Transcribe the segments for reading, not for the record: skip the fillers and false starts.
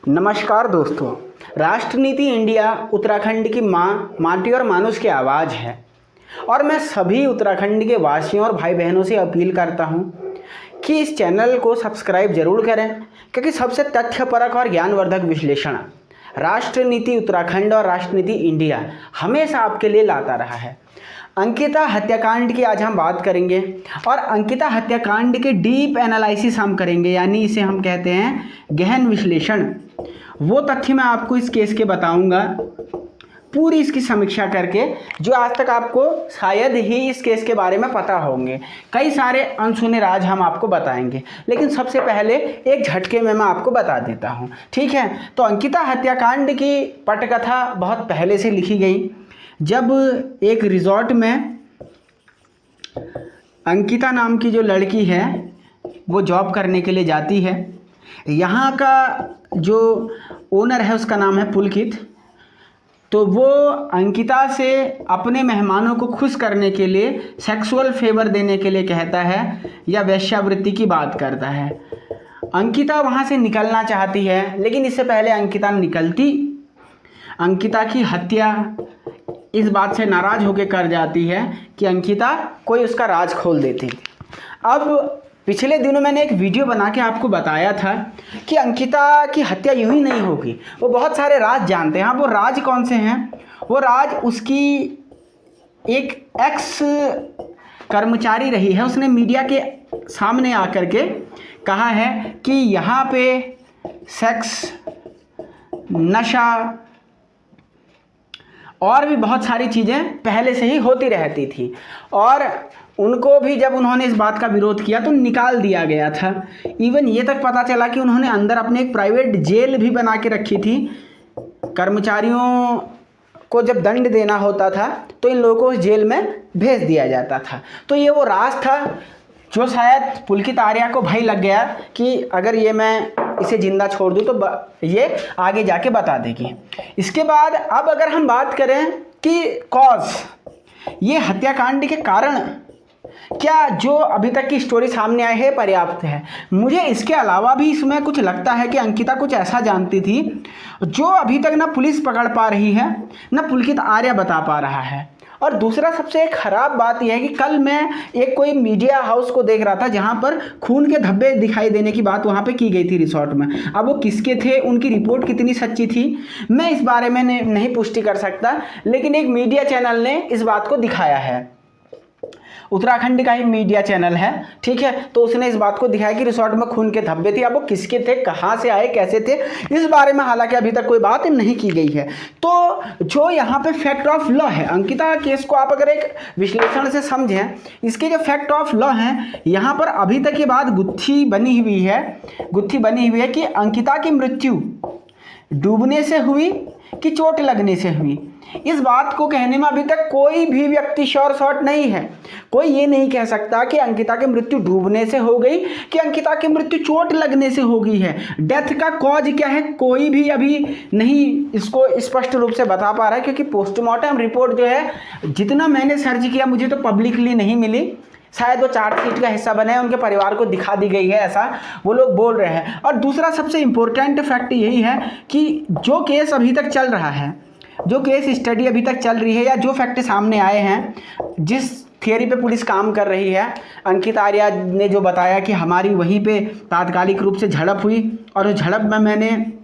नमस्कार दोस्तों। राष्ट्र नीति इंडिया उत्तराखंड की माँ, माटी और मानुष की आवाज़ है और मैं सभी उत्तराखंड के वासियों और भाई बहनों से अपील करता हूँ कि इस चैनल को सब्सक्राइब जरूर करें, क्योंकि सबसे तथ्यपरक और ज्ञानवर्धक विश्लेषण राष्ट्र नीति उत्तराखंड और राष्ट्र नीति इंडिया हमेशा आपके लिए लाता रहा है। अंकिता हत्याकांड की आज हम बात करेंगे और अंकिता हत्याकांड के डीप एनालिसिस हम करेंगे, यानी इसे हम कहते हैं गहन विश्लेषण। वो तथ्य मैं आपको इस केस के बताऊंगा, पूरी इसकी समीक्षा करके, जो आज तक आपको शायद ही इस केस के बारे में पता होंगे। कई सारे अनसुने राज हम आपको बताएंगे, लेकिन सबसे पहले एक झटके में मैं आपको बता देता हूँ, ठीक है। तो अंकिता हत्याकांड की पटकथा बहुत पहले से लिखी गई। जब एक रिजॉर्ट में अंकिता नाम की जो लड़की है वो जॉब करने के लिए जाती है। यहाँ का जो ओनर है उसका नाम है पुलकित। तो वो अंकिता से अपने मेहमानों को खुश करने के लिए, सेक्सुअल फेवर देने के लिए कहता है या वेश्यावृत्ति की बात करता है। अंकिता वहाँ से निकलना चाहती है, लेकिन इससे पहले अंकिता निकलती, अंकिता की हत्या इस बात से नाराज़ होकर कर जाती है कि अंकिता कोई उसका राज खोल देती। अब पिछले दिनों मैंने एक वीडियो बना के आपको बताया था कि अंकिता की हत्या यूं ही नहीं होगी, वो बहुत सारे राज जानते हैं। वो राज कौन से हैं? वो राज उसकी एक एक्स कर्मचारी रही है, उसने मीडिया के सामने आकर के कहा है कि यहाँ पे सेक्स, नशा और भी बहुत सारी चीज़ें पहले से ही होती रहती थी, और उनको भी जब उन्होंने इस बात का विरोध किया तो निकाल दिया गया था। इवन ये तक पता चला कि उन्होंने अंदर अपने एक प्राइवेट जेल भी बना के रखी थी। कर्मचारियों को जब दंड देना होता था तो इन लोगों को जेल में भेज दिया जाता था। तो ये वो राज था जो शायद पुलकित आर्या को भय लग गया कि अगर ये मैं इसे जिंदा छोड़ दूँ तो ये आगे जाके बता देगी। इसके बाद अब अगर हम बात करें कि कॉज, ये हत्याकांड के कारण क्या जो अभी तक की स्टोरी सामने आई है पर्याप्त है? मुझे इसके अलावा भी इसमें कुछ लगता है कि अंकिता कुछ ऐसा जानती थी जो अभी तक ना पुलिस पकड़ पा रही है, ना पुलकित आर्या बता पा रहा है। और दूसरा सबसे ख़राब बात यह है कि कल मैं एक कोई मीडिया हाउस को देख रहा था जहां पर खून के धब्बे दिखाई देने की बात वहां पे की गई थी रिसोर्ट में। अब वो किसके थे, उनकी रिपोर्ट कितनी सच्ची थी, मैं इस बारे में नहीं पुष्टि कर सकता, लेकिन एक मीडिया चैनल ने इस बात को दिखाया है। उत्तराखंड का ही मीडिया चैनल है, ठीक है। तो उसने इस बात को दिखाया कि रिसोर्ट में खून के धब्बे थे। अब वो किसके थे, कहाँ से आए, कैसे थे, इस बारे में हालांकि अभी तक कोई बात नहीं की गई है। तो जो यहाँ पे फैक्ट ऑफ लॉ है, अंकिता केस को आप अगर एक विश्लेषण से समझें, इसके जो फैक्ट ऑफ लॉ हैं, यहाँ पर अभी तक ये बात गुत्थी बनी हुई है कि अंकिता की मृत्यु डूबने से हुई कि चोट लगने से हुई। इस बात को कहने में अभी तक कोई भी व्यक्ति श्योर शॉट नहीं है। कोई ये नहीं कह सकता कि अंकिता की मृत्यु डूबने से हो गई कि अंकिता की मृत्यु चोट लगने से हो गई है। डेथ का कॉज क्या है, कोई भी अभी नहीं इसको स्पष्ट रूप से बता पा रहा है, क्योंकि पोस्टमार्टम रिपोर्ट जो है, जितना मैंने सर्च किया, मुझे तो पब्लिकली नहीं मिली। शायद वो चार्जशीट का हिस्सा बने, उनके परिवार को दिखा दी गई है, ऐसा वो लोग बोल रहे हैं। और दूसरा सबसे इम्पोर्टेंट फैक्ट यही है कि जो केस अभी तक चल रहा है, जो केस स्टडी अभी तक चल रही है, या जो फैक्ट सामने आए हैं, जिस थियरी पे पुलिस काम कर रही है, अंकिता आर्या ने जो बताया कि हमारी वहीं पे तात्कालिक रूप से झड़प हुई और उस झड़प में मैंने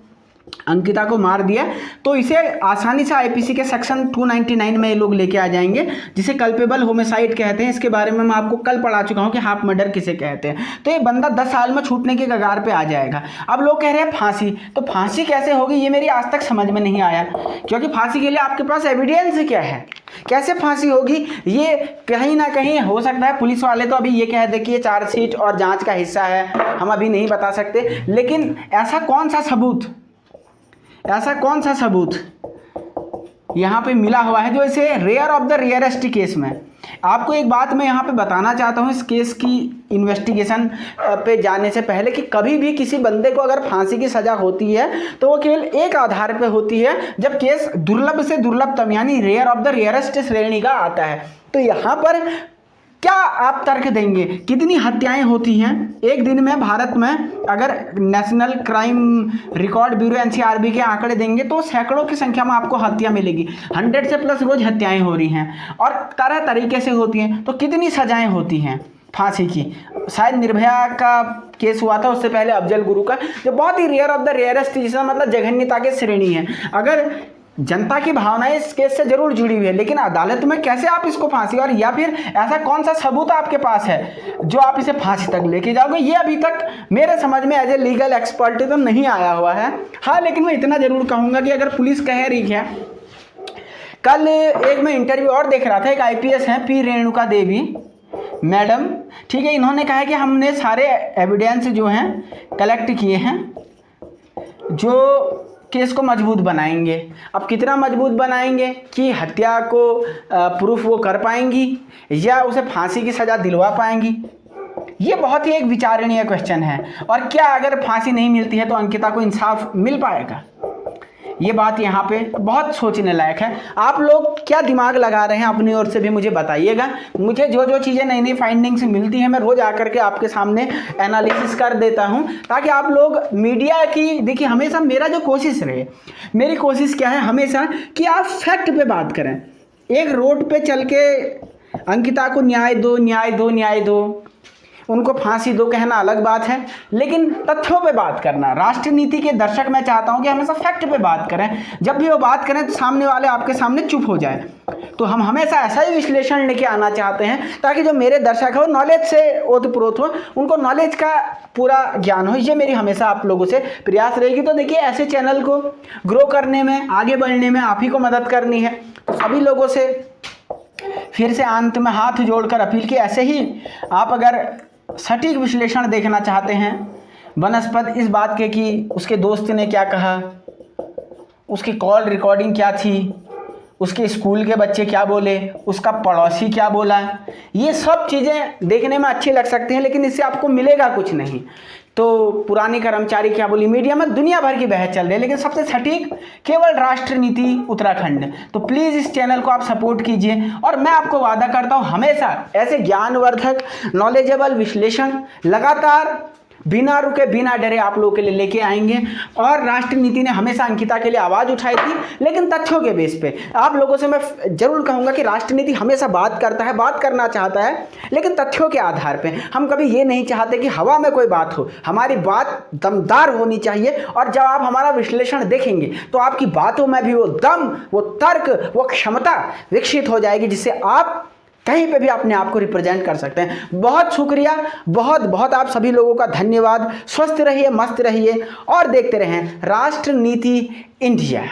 अंकिता को मार दिया, तो इसे आसानी से आईपीसी के सेक्शन 299 में ये लोग लेके आ जाएंगे, जिसे कल्पेबल होमिसाइड कहते हैं। इसके बारे में मैं आपको कल पढ़ा चुका हूँ कि हाफ मर्डर किसे कहते हैं। तो ये बंदा 10 साल में छूटने के कगार पे आ जाएगा। अब लोग कह रहे हैं फांसी, तो फांसी कैसे होगी ये मेरी आज तक समझ में नहीं आया, क्योंकि फांसी के लिए आपके पास एविडेंस क्या है, कैसे फांसी होगी? ये कहीं ना कहीं हो सकता है पुलिस वाले तो अभी ये कह दे कि ये चार्जशीट और जांच का हिस्सा है, हम अभी नहीं बता सकते। लेकिन ऐसा कौन सा सबूत यहाँ पे मिला हुआ है जो इसे rare of the rarest case में? आपको एक बात मैं यहाँ पे बताना चाहता हूँ इस केस की इन्वेस्टिगेशन पे जाने से पहले, कि कभी भी किसी बंदे को अगर फांसी की सज़ा होती है तो वो केवल एक आधार पे होती है, जब केस दुर्लभ से दुर्लभतम यानी रेयर ऑफ द रेयरेस्ट श्रेणी का आता है। तो यहाँ पर क्या आप तर्क देंगे? कितनी हत्याएं होती हैं एक दिन में भारत में? अगर national crime record bureau NCRB के आंकड़े देंगे तो सैकड़ों की संख्या में आपको हत्या मिलेगी। 100 से प्लस रोज हत्याएं हो रही हैं और तरह तरीके से होती हैं। तो कितनी सजाएं होती हैं फांसी की? शायद निर्भया का केस हुआ था, उससे पहले अफजल गुरु का, जो बहुत ही रेयर ऑफ द रेयरेस्ट थी, जिसमें मतलब जघन्यता की श्रेणी है। अगर जनता की भावनाएं इस केस से जरूर जुड़ी हुई है, लेकिन अदालत में कैसे आप इसको फांसी, और या फिर ऐसा कौन सा सबूत आपके पास है जो आप इसे फांसी तक लेके जाओगे? ये अभी तक मेरे समझ में एज ए लीगल एक्सपर्ट तो नहीं आया हुआ है। हाँ, लेकिन मैं इतना जरूर कहूँगा कि अगर पुलिस कह रही है, कल एक मैं इंटरव्यू और देख रहा था, एक IPS हैं पी रेणुका देवी मैडम, ठीक है, इन्होंने कहा कि हमने सारे एविडेंस जो हैं कलेक्ट किए हैं जो केस को मजबूत बनाएंगे। अब कितना मजबूत बनाएंगे कि हत्या को प्रूफ वो कर पाएंगी या उसे फांसी की सज़ा दिलवा पाएंगी? ये बहुत ही एक विचारणीय क्वेश्चन है। और क्या अगर फांसी नहीं मिलती है तो अंकिता को इंसाफ मिल पाएगा? ये बात यहाँ पे बहुत सोचने लायक है। आप लोग क्या दिमाग लगा रहे हैं अपनी ओर से भी मुझे बताइएगा। मुझे जो जो चीज़ें नई नई फाइंडिंग्स मिलती हैं मैं रोज़ आकर के आपके सामने एनालिसिस कर देता हूँ, ताकि आप लोग मीडिया की, देखिए हमेशा मेरा जो कोशिश रहे, मेरी कोशिश क्या है हमेशा कि आप फैक्ट पे बात करें। एक रोड पे चल के अंकिता को न्याय दो न्याय दो न्याय दो, उनको फांसी दो कहना अलग बात है, लेकिन तथ्यों पे बात करना। राष्ट्रनीति के दर्शक मैं चाहता हूं कि हमेशा फैक्ट पे बात करें। जब भी वो बात करें तो सामने वाले आपके सामने चुप हो जाए। तो हम हमेशा ऐसा ही विश्लेषण लेके आना चाहते हैं ताकि जो मेरे दर्शक हो नॉलेज से ओतप्रोत हो, उनको नॉलेज का पूरा ज्ञान हो। ये मेरी हमेशा आप लोगों से प्रयास रहेगी। तो देखिए, ऐसे चैनल को ग्रो करने में, आगे बढ़ने में आप ही को मदद करनी है। तो सभी लोगों से फिर से अंत में हाथ जोड़कर अपील की, ऐसे ही आप अगर सटीक विश्लेषण देखना चाहते हैं बनस्पत इस बात के कि उसके दोस्त ने क्या कहा, उसकी कॉल रिकॉर्डिंग क्या थी, उसके स्कूल के बच्चे क्या बोले, उसका पड़ोसी क्या बोला, ये सब चीज़ें देखने में अच्छी लग सकती हैं, लेकिन इससे आपको मिलेगा कुछ नहीं। तो पुरानी कर्मचारी क्या बोली, मीडिया में दुनिया भर की बहस चल रही है, लेकिन सबसे सटीक केवल राष्ट्रनीति उत्तराखंड। तो प्लीज़ इस चैनल को आप सपोर्ट कीजिए और मैं आपको वादा करता हूँ हमेशा ऐसे ज्ञानवर्धक नॉलेजेबल विश्लेषण लगातार बिना रुके बिना डरे आप लोगों के लिए लेके आएंगे। और राष्ट्रनीति ने हमेशा अंकिता के लिए आवाज़ उठाई थी, लेकिन तथ्यों के बेस पे। आप लोगों से मैं जरूर कहूँगा कि राष्ट्रनीति हमेशा बात करता है, बात करना चाहता है, लेकिन तथ्यों के आधार पे। हम कभी ये नहीं चाहते कि हवा में कोई बात हो, हमारी बात दमदार होनी चाहिए। और जब आप हमारा विश्लेषण देखेंगे तो आपकी बातों में भी वो दम, वो तर्क, वो क्षमता विकसित हो जाएगी, जिससे आप कहीं पे भी अपने आप को रिप्रेजेंट कर सकते हैं। बहुत शुक्रिया, बहुत बहुत आप सभी लोगों का धन्यवाद। स्वस्थ रहिए, मस्त रहिए और देखते रहें राष्ट्रनीति इंडिया।